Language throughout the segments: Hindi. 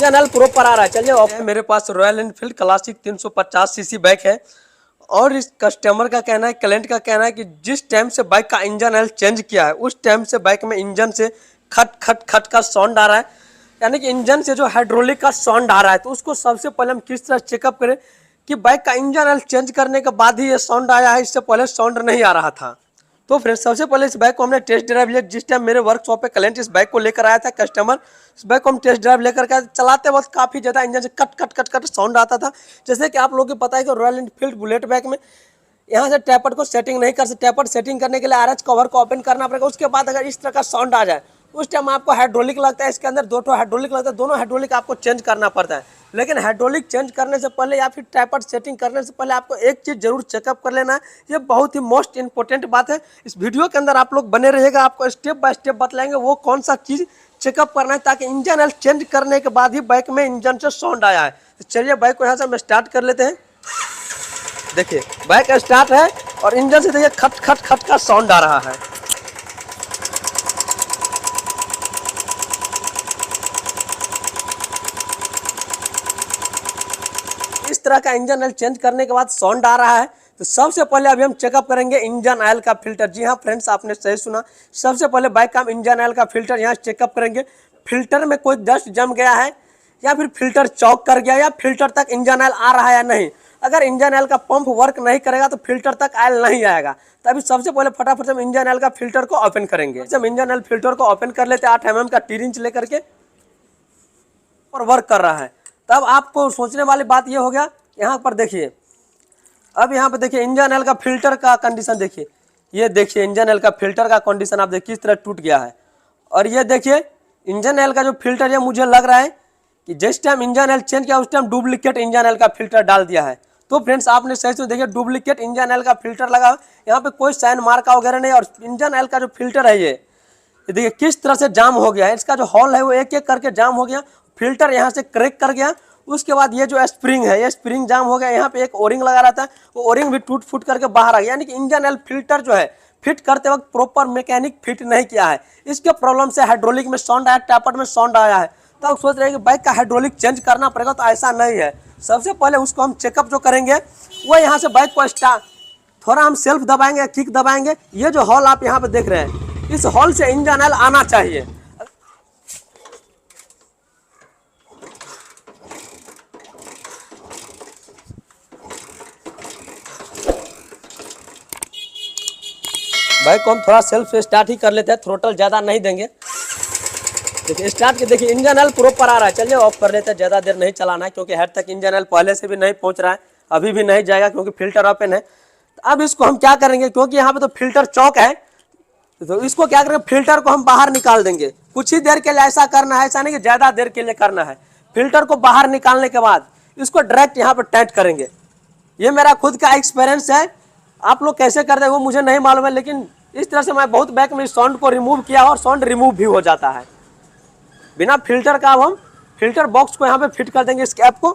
इंजन ऑयल प्रॉपर आ रहा है। चलिए मेरे पास Royal Enfield Classic 350 CC bike है और इस कस्टमर का कहना है, क्लाइंट का कहना है कि जिस टाइम से बाइक का इंजन ऑयल चेंज किया है उस टाइम से बाइक में इंजन से खट खट खट का साउंड आ रहा है, यानी कि इंजन से जो हाइड्रोलिक का साउंड आ रहा है। तो उसको सबसे पहले हम किस तरह चेकअप करें कि बाइक का इंजन ऑयल चेंज करने के बाद ही ये साउंड आया है, इससे पहले साउंड नहीं आ रहा था। तो फ्रेंड्स सबसे पहले इस बाइक को हमने टेस्ट ड्राइव लिया। जिस टाइम मेरे वर्कशॉप पे क्लाइंट इस बाइक को लेकर आया था, कस्टमर, इस बाइक को हम टेस्ट ड्राइव लेकर के चलाते वक्त काफ़ी ज़्यादा इंजन से cut cut cut cut sound आता था। जैसे कि आप लोगों को पता है कि रॉयल एनफील्ड बुलेट बाइक में यहाँ से टैपर को सेटिंग नहीं कर सकते। टैपर सेटिंग करने के लिए आरएच कवर को ओपन करना पड़ेगा। उसके बाद अगर इस तरह का साउंड आ जाए उस टाइम आपको हाइड्रोलिक लगता है, इसके अंदर दो हाइड्रोलिक लगता है, दोनों हाइड्रोलिक आपको चेंज करना पड़ता है। लेकिन हाइड्रोलिक चेंज करने से पहले या फिर टैपर सेटिंग करने से पहले आपको एक चीज़ जरूर चेकअप कर लेना है। ये बहुत ही मोस्ट इंपॉर्टेंट बात है। इस वीडियो के अंदर आप लोग बने रहिएगा, आपको स्टेप बाय स्टेप बतलाएंगे वो कौन सा चीज़ चेकअप करना है ताकि इंजन ऑयल चेंज करने के बाद ही बाइक में इंजन से साउंड आया है। तो चलिए बाइक को यहाँ से हम स्टार्ट कर लेते हैं। देखिए बाइक स्टार्ट है और इंजन से देखिए खट खट खट का साउंड आ रहा है। इस तरह का इंजन ऑयल चेंज करने के बाद साउंड आ रहा है। तो सबसे पहले अभी हम चेकअप करेंगे इंजन ऑयल का फिल्टर। जी हाँ फ्रेंड्स, आपने सही सुना, सबसे पहले बाइक का हम इंजन ऑयल का फिल्टर यहाँ चेकअप करेंगे। फिल्टर में कोई डस्ट जम गया है या फिर फिल्टर चौक कर गया या फिल्टर तक इंजन ऑयल आ रहा है या नहीं। अगर इंजन ऑयल का पंप वर्क नहीं करेगा तो फिल्टर तक ऑयल नहीं आएगा। तो अभी सबसे पहले फटाफट हम इंजन ऑयल का फिल्टर को ओपन करेंगे। हम इंजन ऑयल फिल्टर को ओपन कर लेते हैं 8 mm का टी-रिंच लेकर के और वर्क कर रहा है। तब आपको सोचने वाली बात ये हो गया, यहाँ पर देखिए, अब यहाँ पे देखिए इंजन ऑयल का फिल्टर का कंडीशन देखिए। ये देखिए इंजन ऑयल का फिल्टर का कंडीशन आप देखिए किस तरह टूट गया है। और ये देखिए इंजन ऑयल का जो फिल्टर है, मुझे लग रहा है कि जिस टाइम इंजन ऑयल चेंज किया उस टाइम डुप्लीकेट इंजन ऑयल का फिल्टर डाल दिया है। तो फ्रेंड्स आपने सही से देखिए डुप्लीकेट इंजन ऑयल का फिल्टर लगा, यहाँ पे कोई साइन मार्का वगैरह नहीं। और इंजन ऑयल का जो फिल्टर है ये देखिए किस तरह से जाम हो गया है। इसका जो हॉल है वो एक एक करके जाम हो गया, फिल्टर यहाँ से क्रैक कर गया। उसके बाद ये जो स्प्रिंग है ये स्प्रिंग जाम हो गया। यहाँ पे एक ओरिंग लगा रहता है, वो ओरिंग भी टूट फूट करके बाहर आ गया। यानी कि इंजन ऑयल फिल्टर जो है फिट करते वक्त प्रॉपर मैकेनिक फिट नहीं किया है। इसके प्रॉब्लम से हाइड्रोलिक में साउंड आया, टैपर में साउंड आया है। तो आप सोच रहे हैं कि बाइक का हाइड्रोलिक चेंज करना पड़ेगा, तो ऐसा नहीं है। सबसे पहले उसको हम चेकअप जो करेंगे वो यहाँ से बाइक को स्टार्ट, थोड़ा हम सेल्फ दबाएंगे, किक दबाएंगे। ये जो हॉल आप यहाँ पे देख रहे हैं, इस हॉल से इंजन ऑयल आना चाहिए। बाइक को हम थोड़ा सेल्फ स्टार्ट ही कर लेते हैं, थ्रोटल ज़्यादा नहीं देंगे। देखिए स्टार्ट के देखिए इंजन ऑयल प्रॉपर आ रहा है। चलिए ऑफ कर लेते हैं, ज़्यादा देर नहीं चलाना है क्योंकि हेड तक इंजन ऑयल पहले से भी नहीं पहुंच रहा है, अभी भी नहीं जाएगा क्योंकि फिल्टर ओपन है। तो अब इसको हम क्या करेंगे, क्योंकि यहाँ पे तो फिल्टर चौक है, तो इसको क्या करेंगे, फिल्टर को हम बाहर निकाल देंगे। कुछ ही देर के लिए ऐसा करना है, ऐसा नहीं कि ज़्यादा देर के लिए करना है। फिल्टर को बाहर निकालने के बाद इसको डायरेक्ट यहाँ पर टाइट करेंगे। ये मेरा खुद का एक्सपीरियंस है, आप लोग कैसे करते हैं वो मुझे नहीं मालूम है, लेकिन इस तरह से मैं बहुत बाइक में साउंड को रिमूव किया और साउंड रिमूव भी हो जाता है बिना फिल्टर का। अब हम फिल्टर बॉक्स को यहाँ पे फिट कर देंगे इस कैप को।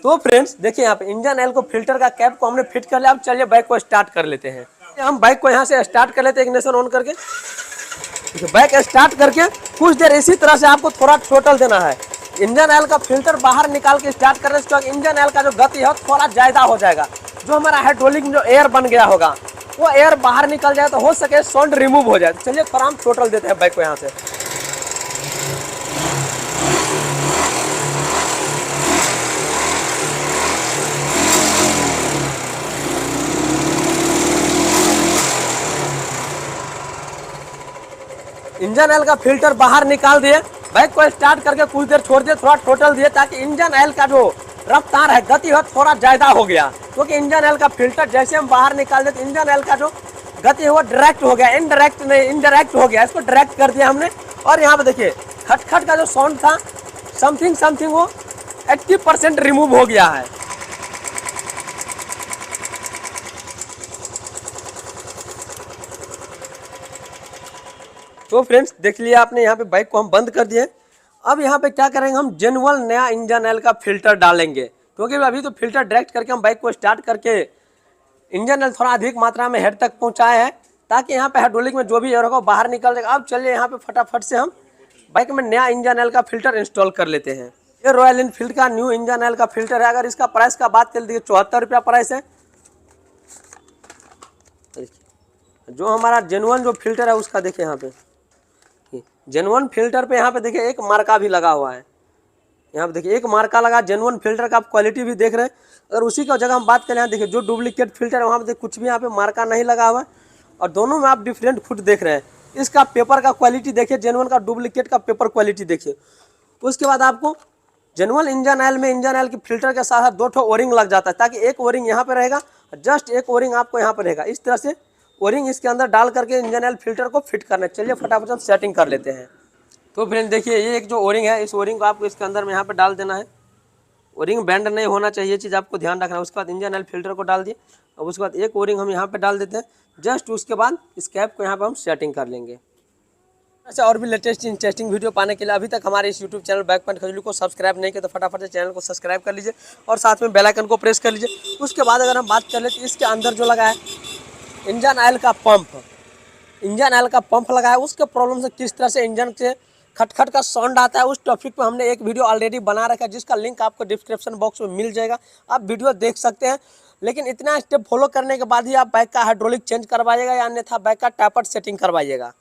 तो फ्रेंड्स देखिए यहाँ पे इंजन ऑयल को फिल्टर का कैप को हमने फिट कर लिया। अब चलिए बाइक को स्टार्ट कर लेते हैं। हम बाइक को यहाँ से स्टार्ट कर लेते हैं, इग्निशन ऑन करके। बाइक स्टार्ट करके कुछ देर इसी तरह से आपको थोड़ा थ्रोटल देना है। इंजन ऑयल का फिल्टर बाहर निकाल के स्टार्ट करने से इंजन ऑयल का जो गति है थोड़ा ज़्यादा हो जाएगा। जो हमारा हाइड्रोलिक में जो एयर बन गया होगा वो एयर बाहर निकल जाए तो हो सके साउंड रिमूव हो जाए। चलिए थोड़ा हम थ्रोटल देते हैं बाइक को यहाँ से। इंजन ऑयल का फिल्टर बाहर निकाल दिए, बाइक को स्टार्ट करके कुछ देर छोड़ दिए, थोड़ा थ्रोटल दिए ताकि इंजन ऑयल का जो रफ्तार है, गति है, थोड़ा ज़्यादा हो गया। क्योंकि इंजन ऑयल का फिल्टर जैसे हम बाहर निकाल देते इंजन ऑयल का जो गति है वो डायरेक्ट हो गया, इनडायरेक्ट नहीं, इनडायरेक्ट हो गया। इसको डायरेक्ट कर दिया हमने। और यहाँ पे देखिए खटखट का जो साउंड था समथिंग वो 80% रिमूव हो गया है। तो फ्रेंड्स देख लिया आपने, यहाँ पे बाइक को हम बंद कर दिए। अब यहाँ पे क्या करेंगे, हम जेनुअल नया इंजन ऑयल का फिल्टर डालेंगे। क्योंकि अभी तो फिल्टर डायरेक्ट करके हम बाइक को स्टार्ट करके इंजन ऑयल थोड़ा अधिक मात्रा में हेड तक पहुँचाए हैं ताकि यहाँ पे हाइड्रोलिक में जो भी एयर होगा बाहर निकल जाएगा। अब चलिए यहाँ पे फटाफट से हम बाइक में नया इंजन ऑयल का फिल्टर इंस्टॉल कर लेते हैं। ये रॉयल इनफील्ड का न्यू इंजन ऑयल का फिल्टर है। अगर इसका प्राइस का बात कर देखिए 74 रुपया प्राइस है। जो हमारा जेनुअन जो फिल्टर है उसका देखिए यहाँ पे जेनुअन फिल्टर पे यहाँ पे देखिए एक मार्का भी लगा हुआ है। यहाँ पे देखिए एक मार्का लगा जेनुअन फिल्टर का, आप क्वालिटी भी देख रहे हैं। अगर उसी का जगह हम बात करें यहाँ देखिए जो डुप्लीकेट फिल्टर है वहाँ पे कुछ भी यहाँ पे मार्का नहीं लगा हुआ है और दोनों में आप डिफरेंट खुद देख रहे हैं। इसका पेपर का क्वालिटी देखिए, जेनुअन का डुप्लीकेट का पेपर क्वालिटी देखिए। उसके बाद आपको जेनुअन इंजन ऑयल में इंजन ऑयल के फिल्टर के साथ साथ 2 ठो ओरिंग लग जाता है, ताकि एक ओरिंग यहाँ पे रहेगा, जस्ट एक ओरिंग आपको यहाँ पे रहेगा। इस तरह से ओरिंग इसके अंदर डाल करके इंजन ऑयल फिल्टर को फिट करना है। चलिए फटाफट हम सेटिंग कर लेते हैं। तो फ्रेंड देखिए ये एक जो ओरिंग है, इस ओरिंग को आपको इसके अंदर में यहाँ पे डाल देना है। ओरिंग बैंड नहीं होना चाहिए, ये चीज़ आपको ध्यान रखना है। उसके बाद इंजन ऑयल फिल्टर को डाल दिए और उसके बाद एक ओरिंग हम यहाँ पे डाल देते हैं। जस्ट उसके बाद इस कैप को यहाँ पे हम सेटिंग कर लेंगे। अच्छा, और भी लेटेस्ट इंटरेस्टिंग वीडियो पाने के लिए अभी तक हमारे इस यूट्यूब चैनल बाइक पॉइंट खजूली को सब्सक्राइब नहीं किया तो फटाफट से चैनल को सब्सक्राइब कर लीजिए और साथ में बेल आइकन को प्रेस कर लीजिए। उसके बाद अगर हम बात कर ले तो इसके अंदर जो लगा है इंजन ऑयल का पंप, इंजन ऑयल का पंप लगा है, उसके प्रॉब्लम से किस तरह से इंजन से खटखट का साउंड आता है, उस टॉपिक पर हमने एक वीडियो ऑलरेडी बना रखा है, जिसका लिंक आपको डिस्क्रिप्शन बॉक्स में मिल जाएगा। आप वीडियो देख सकते हैं। लेकिन इतना स्टेप फॉलो करने के बाद ही आप बाइक का हाइड्रोलिक चेंज करवाइएगा या अन्यथा बाइक का टापर सेटिंग करवाइएगा।